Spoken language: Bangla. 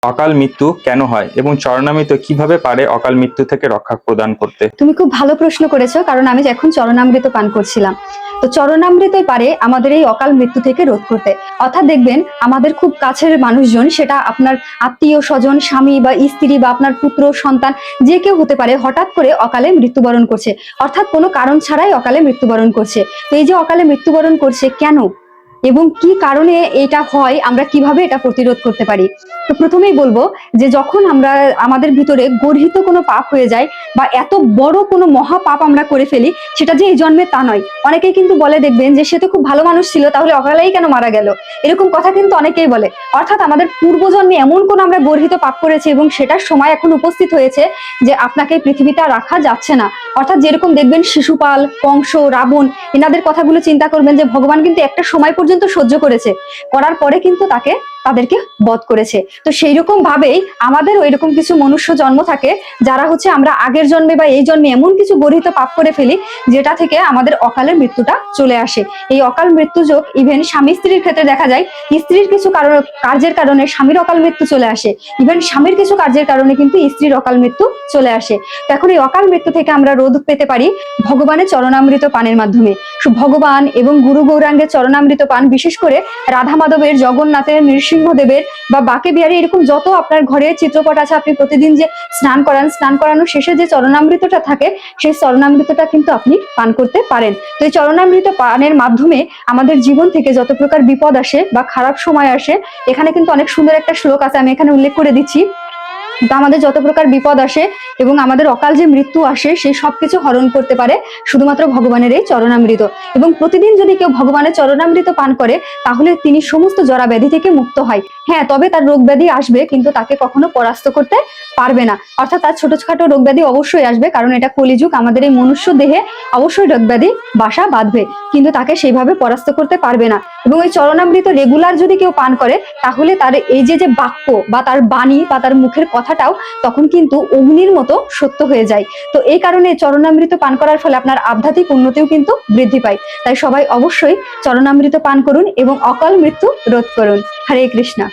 অকাল মৃত্যু কেন হয় এবং চরণামৃত কিভাবে পারে অকাল মৃত্যু থেকে রক্ষা প্রদান করতে? তুমি খুব ভালো প্রশ্ন করেছো, কারণ আমি এখন চরণামৃত পান করছিলাম। তো চরণামৃতই পারে আমাদের এই অকাল মৃত্যু থেকে রোধ করতে। অর্থাৎ দেখবেন আমাদের খুব কাছের মানুষজন, সেটা আপনার আত্মীয় স্বজন, স্বামী বা স্ত্রী বা আপনার পুত্র সন্তান, যে কেউ হতে পারে, হঠাৎ করে অকালে মৃত্যুবরণ করছে, অর্থাৎ কোনো কারণ ছাড়াই অকালে মৃত্যুবরণ করছে। তো এই যে অকালে মৃত্যুবরণ করছে কেন এবং কি কারণে এটা হয়, আমরা কিভাবে এটা প্রতিরোধ করতে পারি? তো প্রথমেই বলবো যে যখন আমরা আমাদের ভিতরে গর্হিত কোনো পাপ হয়ে যায় বা এত বড় কোনো মহা পাপ আমরা করে ফেলি, সেটা যে এই জন্মে তা নয়। অনেকেই কিন্তু বলে, দেখবেন যে সে তো খুব ভালো মানুষ ছিল, তাহলে অকালেই কেন মারা গেল, এরকম কথা কিন্তু অনেকেই বলে। অর্থাৎ আমাদের পূর্বজন্মে এমন কোন আমরা গর্হিত পাপ করেছি এবং সেটার সময় এখন উপস্থিত হয়েছে যে আপনাকে পৃথিবীতে রাখা যাচ্ছে না। অর্থাৎ যেরকম দেখবেন শিশুপাল, কংস, রাবণ, এনাদের কথাগুলো চিন্তা করবেন যে ভগবান কিন্তু একটা সময় পর্যন্ত সহ্য করেছে, করার পরে কিন্তু তাদেরকে বধ করেছে। তো সেই রকম ভাবেই আমাদের ওই রকম কিছু মনুষ্য জন্ম থাকে, যারা হচ্ছে আমরা আগের জন্মে বা এই জন্মে এমন কিছু গর্হিত পাপ করে ফেলি, যেটা থেকে আমাদের অকালের মৃত্যুটা চলে আসে। এই অকাল মৃত্যু যোগ ইভেন স্বামী স্ত্রীর ক্ষেত্রে দেখা যায়, স্ত্রীর কিছু কার্যের কারণে স্বামীর অকাল মৃত্যু চলে আসে, ইভেন স্বামীর কিছু কার্যের কারণে কিন্তু স্ত্রীর অকাল মৃত্যু চলে আসে। তো এখন এই অকাল মৃত্যু থেকে আমরা রোধ পেতে পারি ভগবানের চরণামৃত পানের মাধ্যমে। ভগবান এবং গুরু গৌরাঙ্গের চরণামৃত পান, বিশেষ করে রাধা মাধবের, জগন্নাথের, নৃসিংহদেবের বা বাকে বিহারী, এরকম যত আপনার ঘরে চিত্রপট আছে, আপনি প্রতিদিন যে স্নান করান, স্নান করানোর শেষে যে চরণামৃতটা থাকে, সেই চরণামৃতটা কিন্তু আপনি পান করতে পারেন। তো এই চরণামৃত পানের মাধ্যমে আমাদের জীবন থেকে যত প্রকার বিপদ আসে বা খারাপ সময় আসে, এখানে কিন্তু অনেক সুন্দর একটা শ্লোক আছে, আমি এখানে উল্লেখ করে দিচ্ছি। তো আমাদের যত প্রকার বিপদ আসে এবং আমাদের অকাল যে মৃত্যু আসে, সেই সবকিছু হরণ করতে পারে শুধুমাত্র ভগবানের এই চরণামৃত। এবং প্রতিদিন যদি কেউ ভগবানের চরণামৃত পান করে, তাহলে তিনি সমস্ত জরা ব্যাধি থেকে মুক্ত হয়। হ্যাঁ, তবে তার রোগ ব্যাধি আসবে, কিন্তু তাকে কখনো পরাস্ত করতে পারবে না। অর্থাৎ তার ছোটখাটো রোগ ব্যাধি অবশ্যই আসবে, কারণ এটা কলিযুগ, আমাদের এই মনুষ্য দেহে অবশ্যই রোগ ব্যাধি বাসা বাঁধবে, কিন্তু তাকে সেইভাবে পরাস্ত করতে পারবে না। এবং এই চরণামৃত রেগুলার যদি কেউ পান করে, তাহলে তার এই যে যে বাক্য বা তার বাণী বা তার মুখের কথাটাও তখন কিন্তু অগ্নির মতো সত্য হয়ে যায়। তো এই কারণে চরণামৃত পান করার ফলে আপনার আধ্যাত্মিক উন্নতিও কিন্তু বৃদ্ধি পায়। তাই সবাই অবশ্যই চরণামৃত পান করুন এবং অকাল মৃত্যু রোধ করুন। হরে কৃষ্ণা।